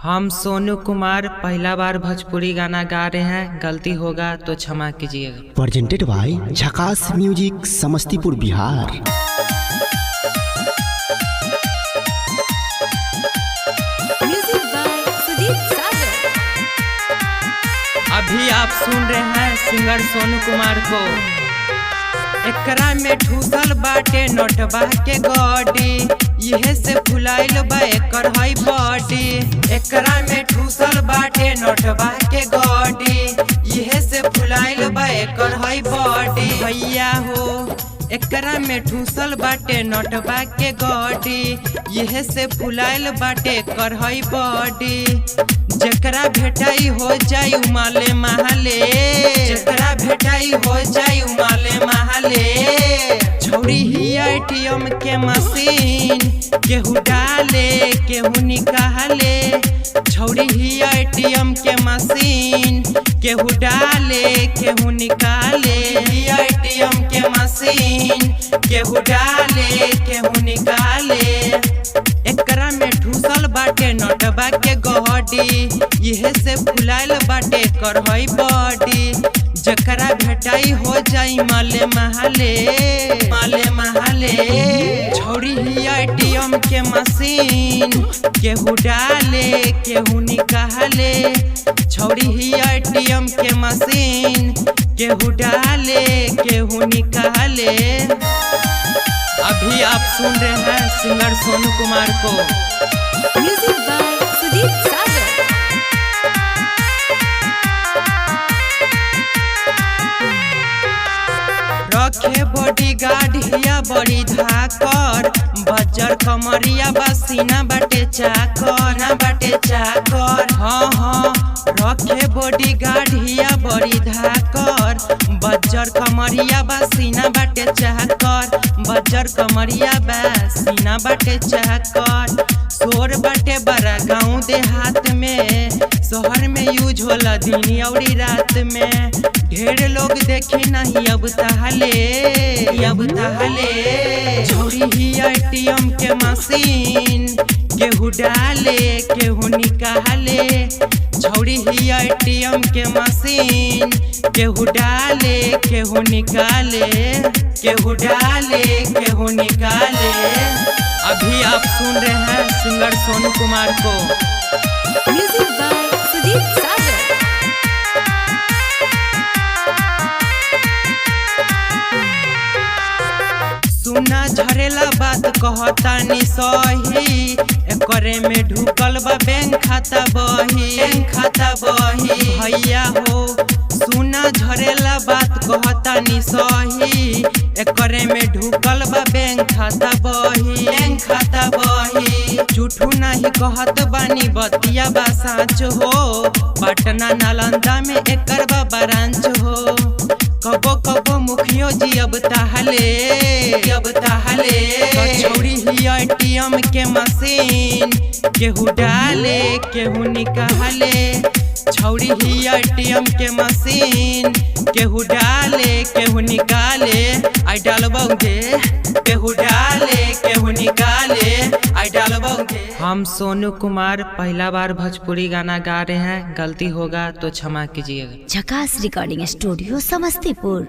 हम सोनू कुमार पहला बार भोजपुरी गाना गा रहे हैं, गलती होगा तो क्षमा कीजिएगा। Presented by Jhakaas music Samastipur Bihar. Music by Sudeep Sagar. अभी आप सुन रहे हैं सिंगर सोनू कुमार को। एकरा में ठूसल बाटे नोटबा के गॉडी, यहे से फुलाइल बा एकर हई बॉडी। एकरा में ठूसल बाटे नोटबा के गॉडी, यहे से फुलाइल बा एकर हई बॉडी। भैया हो एकरा में ठूसल बाटे नोटबा के गॉडी, यहे से फुलाइल बाटे एकर हई बॉडी। जकरा भेटाई हो जाई उमाले महले, जकरा भेटाई हो जाई उमाले महले। छौरी ही एटीएम के मशीन, केहू डाले केहू निकाले। छौरी ही एटीएम के मशीन, केहू डाले केहू निकाले। एटीएम के मशीन, केहू डाले केहू निकाले। एकरा में ठूसल बाटे नोटबा के गहडी, यहे से फुलाइल बाटे कर हई बॉडी। जकरा भेटाई हो जाई माले महले, माले महले। छौरी ही एटीएम के मशीन, केहू डाले केहू निकाले। छौरी ही एटीएम के मशीन, केहू डाले केहू निकाले। अभी आप सुन रहे हैं सिंगर सोनू कुमार को। म्यूजिक बाय सुदीप सागर। रखे बॉडीगार्ड हिया बड़ी धाकर, बजर कमरिया बसीना बाटे चाकर, ना बाटे चाकर। हाँ हाँ रखे बॉडीगार्ड हिया बड़ी धाकर, बजर कमरिया बसीना बाटे चाकर, बजर कमरिया बसीना बाटे चाकर। शोर बाटे बड़ा गाँव देहात में, शहर में यूज होला दिन और रात में। ढेर लोग देखी नहीं अब तहले, अब तहले। छौरी ही एटीएम के मशीन, केहू डाले केहू निकाले। छौरी ही एटीएम के मशीन, केहू डाले केहू निकाले, केहू डाले केहू निकाले। अभी आप सुन रहे हैं सिंगर सोनू कुमार को। म्यूजिक बाय सुदीप सागर। सुना झरेला बात कहतानी सही, एकरे में ढुकल बा बैंक खाता बही, बैंक खाता बही। भैया हो सुना झरेला बात कहतानी सही, एकरे में ढुकल बा बैंक खाता बही, बैंक खाता बही। झूठू नहीं कहत बानी बतिया बा साँच हो, पटना नालंदा में एकर बा ब्रांच हो। कबो कबो मुखियो जी अब तहले, अब तहले। छौरी ही एटीएम के मशीन, केहू डाले केहू निकाले। छौरी ही एटीएम के मशीन, केहू डाले केहू निकाले। आई डालबौगे केहू डाले केहू निकाले, आई डालबौगे। हम सोनू कुमार पहला बार भोजपुरी गाना गा रहे हैं, गलती होगा तो क्षमा कीजिएगा। झकास रिकॉर्डिंग स्टूडियो समस्तीपुर।